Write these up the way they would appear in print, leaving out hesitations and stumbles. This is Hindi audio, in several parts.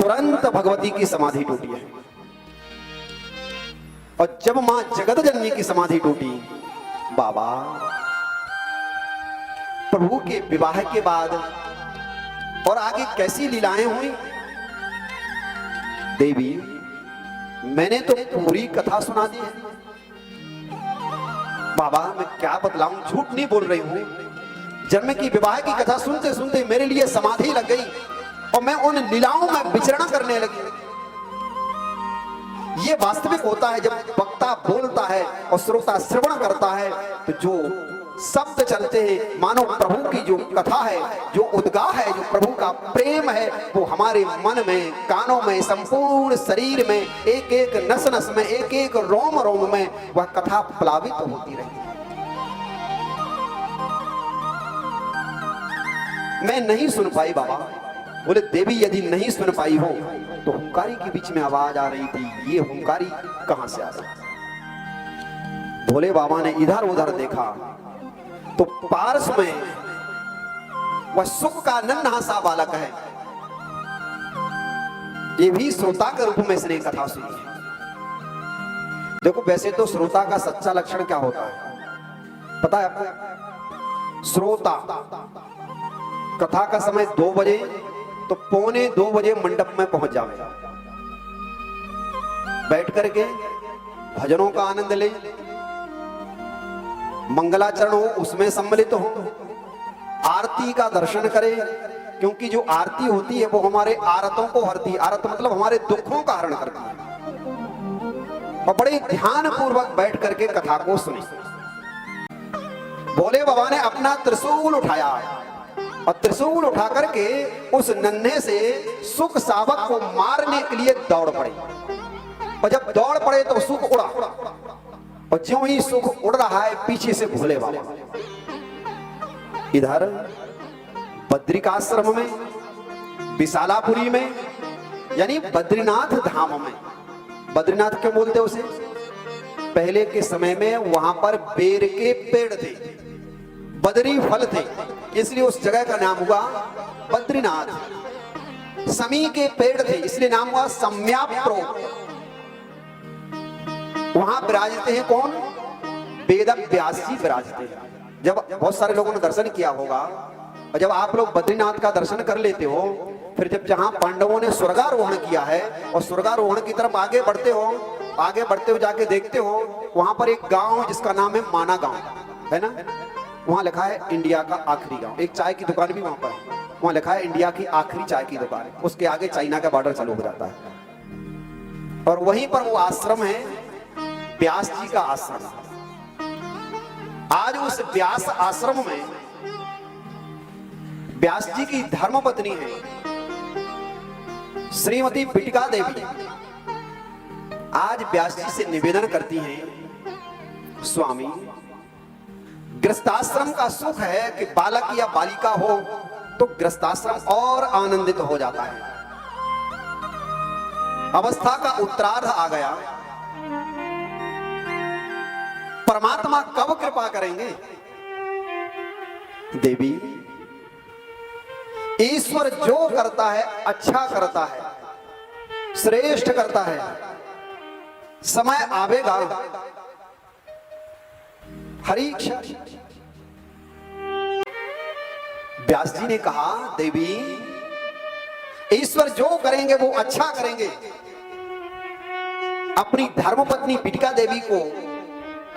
तुरंत भगवती की समाधि टूटी है। और जब मां जगत जननी की समाधि टूटी, बाबा प्रभु के विवाह के बाद और आगे कैसी लीलाएं हुई। देवी मैंने तो पूरी कथा सुना दी है बाबा, मैं क्या बतलाऊं, झूठ नहीं बोल रही हूं। जन्म की विवाह की कथा सुनते सुनते मेरे लिए समाधि लग गई और मैं उन लीलाओं में विचरण करने लगी। ये वास्तविक होता है जब वक्ता बोलता है और श्रोता श्रवण करता है तो जो शब्द चलते हैं मानो प्रभु की जो कथा है, जो उद्गाह है, जो प्रभु का प्रेम है, वो हमारे मन में, कानों में, संपूर्ण शरीर में, एक एक नस नस में, एक एक रोम रोम में वह कथा प्लावित होती रही। मैं नहीं सुन पाई बाबा। बोले देवी यदि नहीं सुन पाई हो तो हुंकारी के बीच में आवाज आ रही थी, ये हुंकारी कहां से आ रही। भोले बाबा ने इधर उधर देखा तो पार्श में वह सुख का नन्हा सा बालक है। ये भी श्रोता के रूप में इसने कथा सुनी है। देखो वैसे तो श्रोता का सच्चा लक्षण क्या होता है पता है आपको? श्रोता कथा का समय 2 बजे तो 1:45 बजे मंडप में पहुंच जावे, बैठ करके भजनों का आनंद ले, मंगलाचरण हो उसमें सम्मिलित हो, आरती का दर्शन करे, क्योंकि जो आरती होती है वो हमारे आरतों को हरती है। आरत मतलब हमारे दुखों का हरण करती है। और बड़े ध्यान पूर्वक बैठ करके कथा को सुने। भोले बाबा ने अपना त्रिशूल उठाया और त्रिशूल उठा करके उस नन्हे से सुख सावक को मारने के लिए दौड़ पड़े। और जब दौड़ पड़े तो सुख उड़ा, और ज्यों ही सुख उड़ रहा है पीछे से भोले बाबा। इधर बद्रिकाश्रम में, विशालापुरी में, यानी बद्रीनाथ धाम में, बद्रीनाथ क्यों बोलते उसे? पहले के समय में वहां पर बेर के पेड़ थे, बद्री फल थे, इसलिए उस जगह का नाम हुआ बद्रीनाथ। समी के पेड़ थे इसलिए नाम हुआ सम्याप्रो। वहां विराजते हैं कौन? वेद व्यास जी विराजते हैं। जब बहुत सारे लोगों ने दर्शन किया होगा, और जब आप लोग बद्रीनाथ का दर्शन कर लेते हो, फिर जब जहां पांडवों ने स्वर्गारोहण किया है और स्वर्गारोहण की तरफ आगे बढ़ते हो, आगे बढ़ते हो जाके देखते हो वहां पर एक गांव जिसका नाम है माना गांव है ना। वहां लिखा है इंडिया का आखिरी गांव। एक चाय की दुकान भी वहां पर है, वहां लिखा है इंडिया की आखिरी चाय की दुकान। उसके आगे चाइना का बॉर्डर चालू हो जाता है। और वहीं पर वो आश्रम है व्यास जी का आश्रम। आज उस व्यास आश्रम में व्यास जी की धर्मपत्नी है श्रीमती पिटिका देवी। आज व्यास जी से निवेदन करती हैं, स्वामी गृहस्थाश्रम का सुख है कि बालक या बालिका हो तो गृहस्थाश्रम और आनंदित हो जाता है। अवस्था का उत्तरार्ध आ गया, परमात्मा कब कृपा करेंगे? देवी ईश्वर जो करता है अच्छा करता है, श्रेष्ठ करता है। समय आवेगा, हरि इच्छा। व्यास जी ने कहा, देवी ईश्वर जो करेंगे वो अच्छा करेंगे। अपनी धर्मपत्नी पिटिका देवी को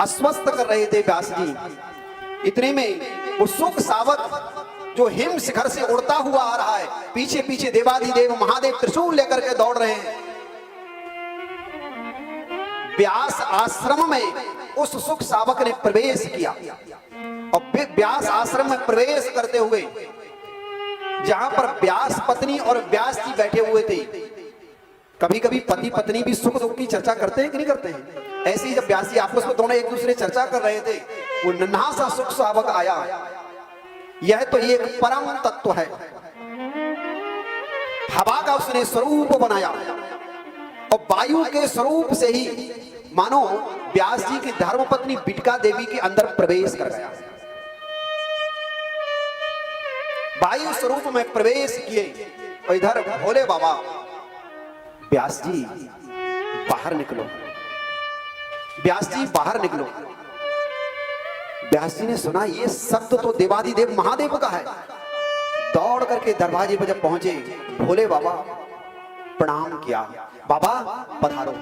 अस्वस्थ कर रहे थे व्यास जी। इतने में वो सुख सावक जो हिम शिखर से उड़ता हुआ आ रहा है, पीछे पीछे देवाधिदेव महादेव त्रिशूल लेकर के दौड़ रहे हैं। व्यास आश्रम में उस सुख सावक ने प्रवेश किया और व्यास आश्रम में प्रवेश करते हुए जहां पर व्यास पत्नी और व्यास जी बैठे हुए थे, कभी कभी पति पत्नी भी सुख दुख की चर्चा करते हैं कि नहीं करते हैं? ऐसे ही जब व्यास जी आपस में दोनों एक दूसरे चर्चा कर रहे थे, वो नन्हा सा सुख सावक आया। यह तो एक परम तत्व है। हवा का उसने स्वरूप बनाया और वायु के स्वरूप से ही मानो व्यास जी की धर्मपत्नी पिटिका देवी के अंदर प्रवेश कर गया। वायु स्वरूप में प्रवेश किए और इधर भोले बाबा व्यास जी बाहर निकलो, व्यास जी बाहर निकलो। व्यास जी ने सुना ये शब्द तो देवादिदेव महादेव का है। दौड़ करके दरवाजे पर जब पहुंचे, भोले बाबा प्रणाम किया। बाबा पधारो।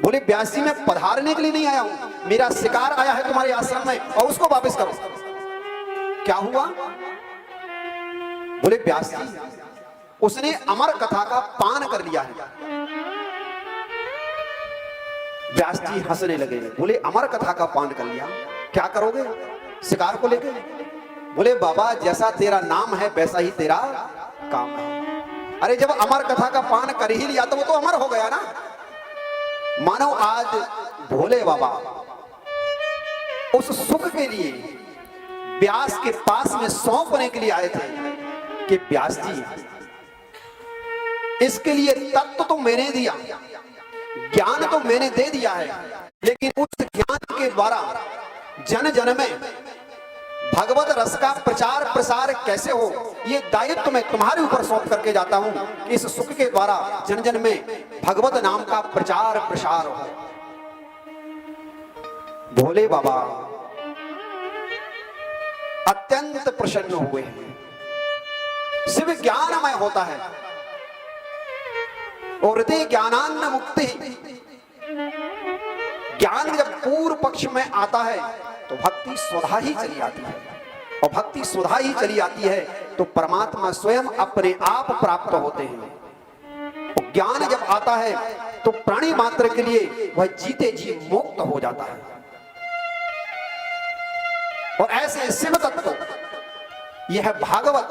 बोले व्यास जी मैं पधारने के लिए नहीं आया हूं, मेरा शिकार आया है तुम्हारे आश्रम में और उसको वापस करो। क्या हुआ? बोले व्यास जी उसने अमर कथा का पान कर लिया है। व्यास जी हंसने लगे। बोले अमर कथा का पान कर लिया, क्या करोगे शिकार को लेकर? बोले बाबा जैसा तेरा नाम है वैसा ही तेरा काम है। अरे जब अमर कथा का पान कर ही लिया तो वो तो अमर हो गया ना। मानो आज भोले बाबा उस सुख के लिए व्यास के पास में सौंपने के लिए आए थे कि व्यास जी इसके लिए तत्व तो मैंने दिया, ज्ञान तो मैंने दे दिया है, लेकिन उस ज्ञान के द्वारा जन जन में भगवत रस का प्रचार प्रसार कैसे हो, ये दायित्व मैं तुम्हारे ऊपर सौंप करके जाता हूं कि इस सुख के द्वारा जन जन में भगवत नाम का प्रचार प्रसार हो। भोले बाबा अत्यंत प्रसन्न हुए। शिव ज्ञानमय होता है और हृदय ज्ञानान्न मुक्ति। ज्ञान जब पूर्व पक्ष में आता है तो भक्ति स्वधा ही चली आती है, और भक्ति स्वधा ही चली आती है तो परमात्मा स्वयं अपने आप प्राप्त होते हैं। और ज्ञान जब आता है तो प्राणी मात्र के लिए वह जीते जी मुक्त हो जाता है। और ऐसे शिव तत्व यह भागवत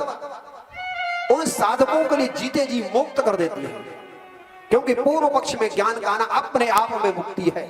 उन साधकों के लिए जीते जी मुक्त कर देती है, क्योंकि पूर्व पक्ष में ज्ञान का आना अपने आप में मुक्ति है।